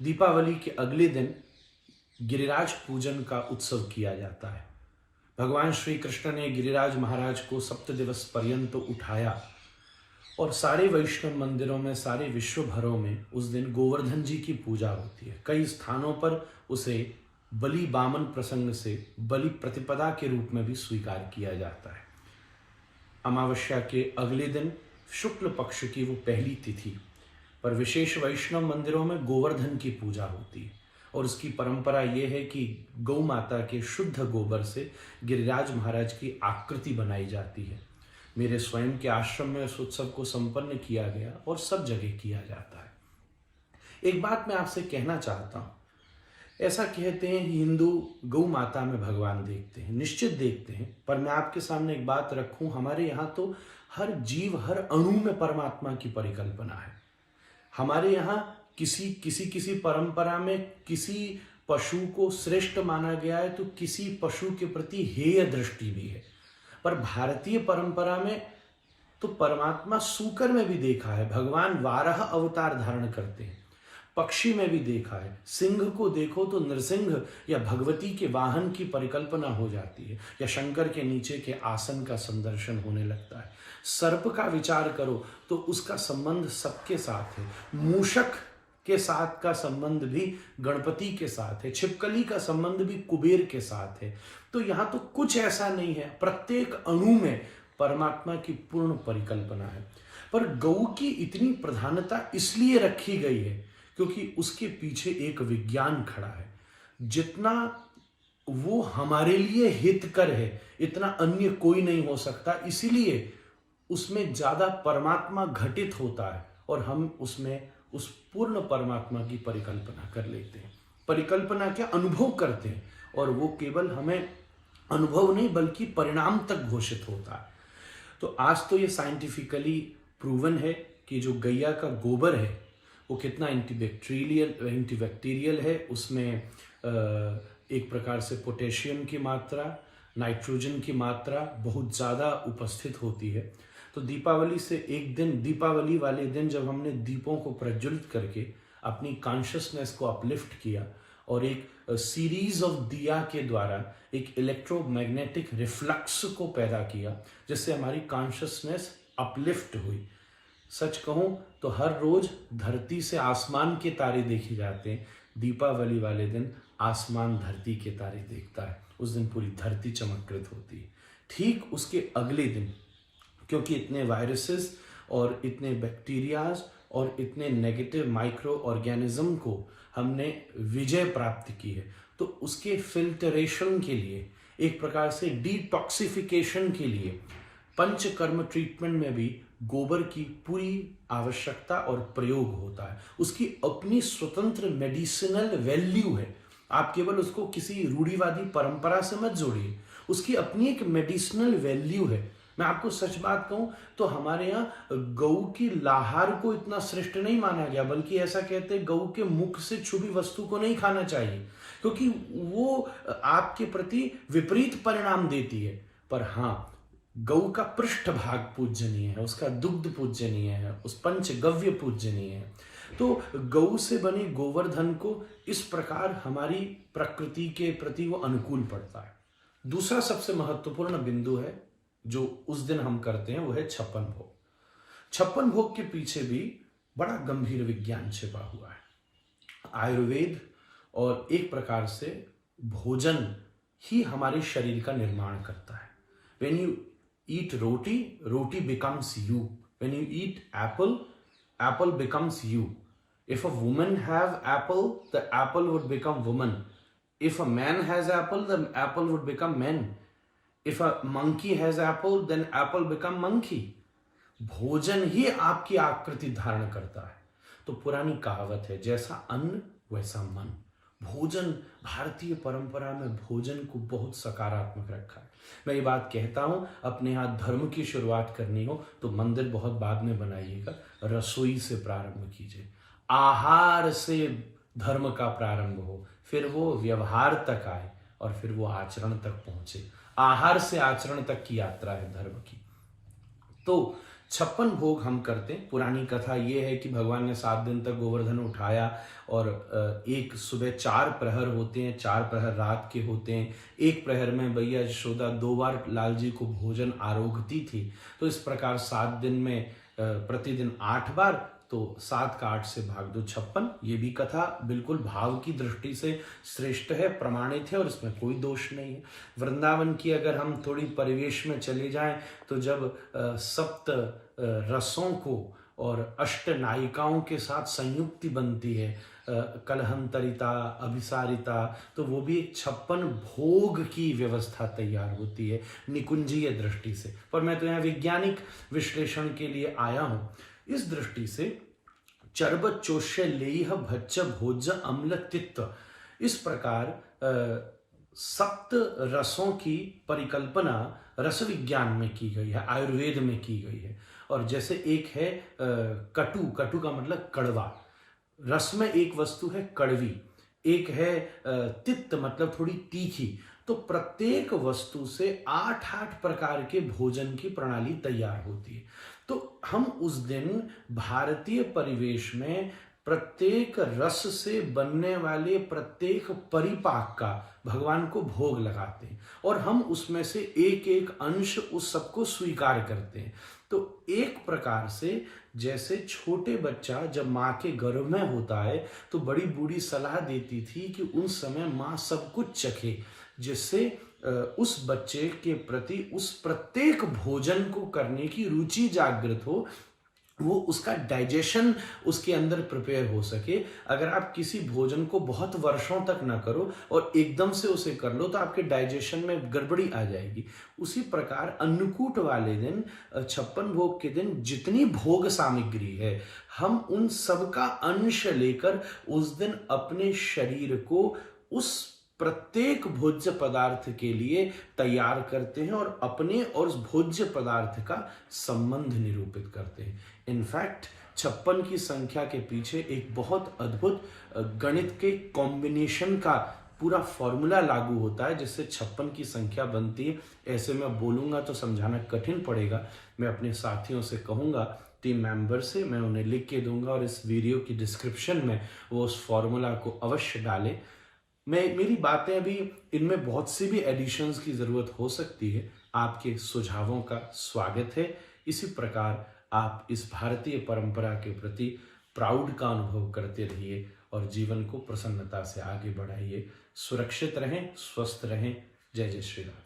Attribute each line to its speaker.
Speaker 1: दीपावली के अगले दिन गिरिराज पूजन का उत्सव किया जाता है। भगवान श्री कृष्ण ने गिरिराज महाराज को 7 दिवस पर्यंत उठाया और सारे वैष्णव मंदिरों में, सारे विश्व भरों में उस दिन गोवर्धन जी की पूजा होती है। कई स्थानों पर उसे बलि बामन प्रसंग से बलि प्रतिपदा के रूप में भी स्वीकार किया जाता है। अमावस्या के अगले दिन शुक्ल पक्ष की वो पहली तिथि पर विशेष वैष्णव मंदिरों में गोवर्धन की पूजा होती है और उसकी परंपरा ये है कि गौ माता के शुद्ध गोबर से गिरिराज महाराज की आकृति बनाई जाती है। मेरे स्वयं के आश्रम में इस उत्सव को संपन्न किया गया और सब जगह किया जाता है। एक बात मैं आपसे कहना चाहता हूँ, ऐसा कहते हैं हिंदू गौ माता में भगवान देखते हैं, निश्चित देखते हैं, पर मैं आपके सामने एक बात रखूं, हमारे यहाँ तो हर जीव, हर अणु में परमात्मा की परिकल्पना है। हमारे यहाँ किसी परंपरा में किसी पशु को श्रेष्ठ माना गया है तो किसी पशु के प्रति हेय दृष्टि भी है। पर भारतीय परंपरा में तो परमात्मा सूकर में भी देखा है, भगवान वाराह अवतार धारण करते हैं। पक्षी में भी देखा है, सिंह को देखो तो नृसिंह या भगवती के वाहन की परिकल्पना हो जाती है, या शंकर के नीचे के आसन का संदर्शन होने लगता है। सर्प का विचार करो तो उसका संबंध सबके साथ है। मूषक के साथ का संबंध भी गणपति के साथ है, छिपकली का संबंध भी कुबेर के साथ है। तो यहाँ तो कुछ ऐसा नहीं है, प्रत्येक अणु में परमात्मा की पूर्ण परिकल्पना है। पर गौ की इतनी प्रधानता इसलिए रखी गई है क्योंकि उसके पीछे एक विज्ञान खड़ा है। जितना वो हमारे लिए हितकर है इतना अन्य कोई नहीं हो सकता, इसीलिए उसमें ज्यादा परमात्मा घटित होता है और हम उसमें उस पूर्ण परमात्मा की परिकल्पना कर लेते हैं। परिकल्पना क्या, अनुभव करते हैं, और वो केवल हमें अनुभव नहीं बल्कि परिणाम तक घोषित होता है। तो आज तो ये साइंटिफिकली प्रूवन है कि जो गैया का गोबर है वो कितना एंटीबैक्टीरियल है। उसमें एक प्रकार से पोटेशियम की मात्रा, नाइट्रोजन की मात्रा बहुत ज़्यादा उपस्थित होती है। तो दीपावली से एक दिन, दीपावली वाले दिन जब हमने दीपों को प्रज्वलित करके अपनी कॉन्शियसनेस को अपलिफ्ट किया और एक सीरीज ऑफ दिया के द्वारा एक इलेक्ट्रोमैग्नेटिक रिफ्लक्स को पैदा किया जिससे हमारी कॉन्शियसनेस अपलिफ्ट हुई। सच कहूं तो हर रोज धरती से आसमान के तारे देखे जाते हैं, दीपावली वाले दिन आसमान धरती के तारे देखता है। उस दिन पूरी धरती चमत्कृत होती है। ठीक उसके अगले दिन, क्योंकि इतने वायरसेस और इतने बैक्टीरियाज और इतने नेगेटिव माइक्रो ऑर्गेनिज्म को हमने विजय प्राप्त की है, तो उसके फिल्टरेशन के लिए, एक प्रकार से डिटॉक्सिफिकेशन के लिए पंचकर्म ट्रीटमेंट में भी गोबर की पूरी आवश्यकता और प्रयोग होता है। उसकी अपनी स्वतंत्र मेडिसिनल वैल्यू है। आप केवल उसको किसी रूढ़िवादी परंपरा से मत जोड़िए, उसकी अपनी एक मेडिसिनल वैल्यू है। मैं आपको सच बात कहूं तो हमारे यहाँ गौ की लाहार को इतना श्रेष्ठ नहीं माना गया, बल्कि ऐसा कहते हैं गौ के मुख से छुपी वस्तु को नहीं खाना चाहिए क्योंकि वो आपके प्रति विपरीत परिणाम देती है। पर हाँ, गौ का पृष्ठ भाग पूजनीय है, उसका दुग्ध पूजनीय है, उस पंचगव्य पूजनीय है। तो गौ से बने गोवर्धन को इस प्रकार हमारी प्रकृति के प्रति वो अनुकूल पड़ता है। दूसरा सबसे महत्वपूर्ण बिंदु है जो उस दिन हम करते हैं, वो है 56 भोग। 56 भोग के पीछे भी बड़ा गंभीर विज्ञान छिपा हुआ है। आयुर्वेद और एक प्रकार से भोजन ही हमारे शरीर का निर्माण करता है। When you eat roti, roti becomes you. When you eat apple, apple becomes you. If a woman have apple, the apple would become woman. If a man has apple, the apple would become man. If a monkey has apple, then apple become monkey. भोजन ही आपकी आकृति धारण करता है। तो पुरानी कहावत है, जैसा अन्न वैसा मन। भोजन, भारतीय परंपरा में भोजन को बहुत सकारात्मक रखा है। मैं ये बात कहता हूं, अपने यहाँ धर्म की शुरुआत करनी हो तो मंदिर बहुत बाद में बनाइएगा, रसोई से प्रारंभ कीजिए। आहार से धर्म का प्रारंभ हो, फिर वो व्यवहार तक आए और फिर वो आचरण तक पहुंचे। आहार से आचरण तक की यात्रा है धर्म की। तो 56 भोग हम करते हैं। पुरानी कथा ये है कि भगवान ने 7 दिन तक गोवर्धन उठाया और एक सुबह 4 प्रहर होते हैं, 4 प्रहर रात के होते हैं। एक प्रहर में मैया यशोदा 2 बार लाल जी को भोजन आरोगती थी। तो इस प्रकार 7 दिन में प्रतिदिन 8 बार, तो 7 का 8 से भाग दो 56। ये भी कथा बिल्कुल भाव की दृष्टि से श्रेष्ठ है, प्रमाणित है और इसमें कोई दोष नहीं है। वृंदावन की अगर हम थोड़ी परिवेश में चले जाएं तो जब सप्त रसों को और अष्ट नायिकाओं के साथ संयुक्ति बनती है, कलहंतरिता, अभिसारिता, तो वो भी 56 भोग की व्यवस्था तैयार होती है निकुंजीय दृष्टि से। पर मैं तो यहाँ वैज्ञानिक विश्लेषण के लिए आया हूँ। इस दृष्टि से चर्ब चोष्य लेह भच्च भोज अम्ल तित्व, इस प्रकार सप्त रसों की परिकल्पना रस विज्ञान में की गई है, आयुर्वेद में की गई है। और जैसे एक है कटु, कटु का मतलब कड़वा, रस में एक वस्तु है कड़वी, एक है तिक्त मतलब थोड़ी तीखी। तो प्रत्येक वस्तु से 8-8 प्रकार के भोजन की प्रणाली तैयार होती है। तो हम उस दिन भारतीय परिवेश में प्रत्येक रस से बनने वाले प्रत्येक परिपाक का भगवान को भोग लगाते हैं और हम उसमें से एक एक अंश उस सबको स्वीकार करते हैं। तो एक प्रकार से जैसे छोटे बच्चा जब माँ के गर्भ में होता है तो बड़ी बूढ़ी सलाह देती थी कि उस समय माँ सब कुछ चखे, जिससे उस बच्चे के प्रति उस प्रत्येक भोजन को करने की रुचि जागृत हो, वो उसका डाइजेशन उसके अंदर प्रिपेयर हो सके। अगर आप किसी भोजन को बहुत वर्षों तक ना करो और एकदम से उसे कर लो तो आपके डाइजेशन में गड़बड़ी आ जाएगी। उसी प्रकार अन्नकूट वाले दिन, 56 भोग के दिन जितनी भोग सामग्री है, हम उन सब का अंश लेकर उस दिन अपने शरीर को उस प्रत्येक भोज्य पदार्थ के लिए तैयार करते हैं और अपने और उस भोज्य पदार्थ का संबंध निरूपित करते हैं। इनफैक्ट 56 की संख्या के पीछे एक बहुत अद्भुत गणित के कॉम्बिनेशन का पूरा फॉर्मूला लागू होता है, जिससे 56 की संख्या बनती है। ऐसे मैं बोलूँगा तो समझाना कठिन पड़ेगा। मैं अपने साथियों से कहूँगा, टीम मेंबर से, मैं उन्हें लिख के दूंगा और इस वीडियो की डिस्क्रिप्शन में वो उस फॉर्मूला को अवश्य डालें। मेरी बातें अभी इनमें बहुत सी भी एडिशंस की ज़रूरत हो सकती है। आपके सुझावों का स्वागत है। इसी प्रकार आप इस भारतीय परंपरा के प्रति प्राउड का अनुभव करते रहिए और जीवन को प्रसन्नता से आगे बढ़ाइए। सुरक्षित रहें, स्वस्थ रहें। जय जय श्री राम।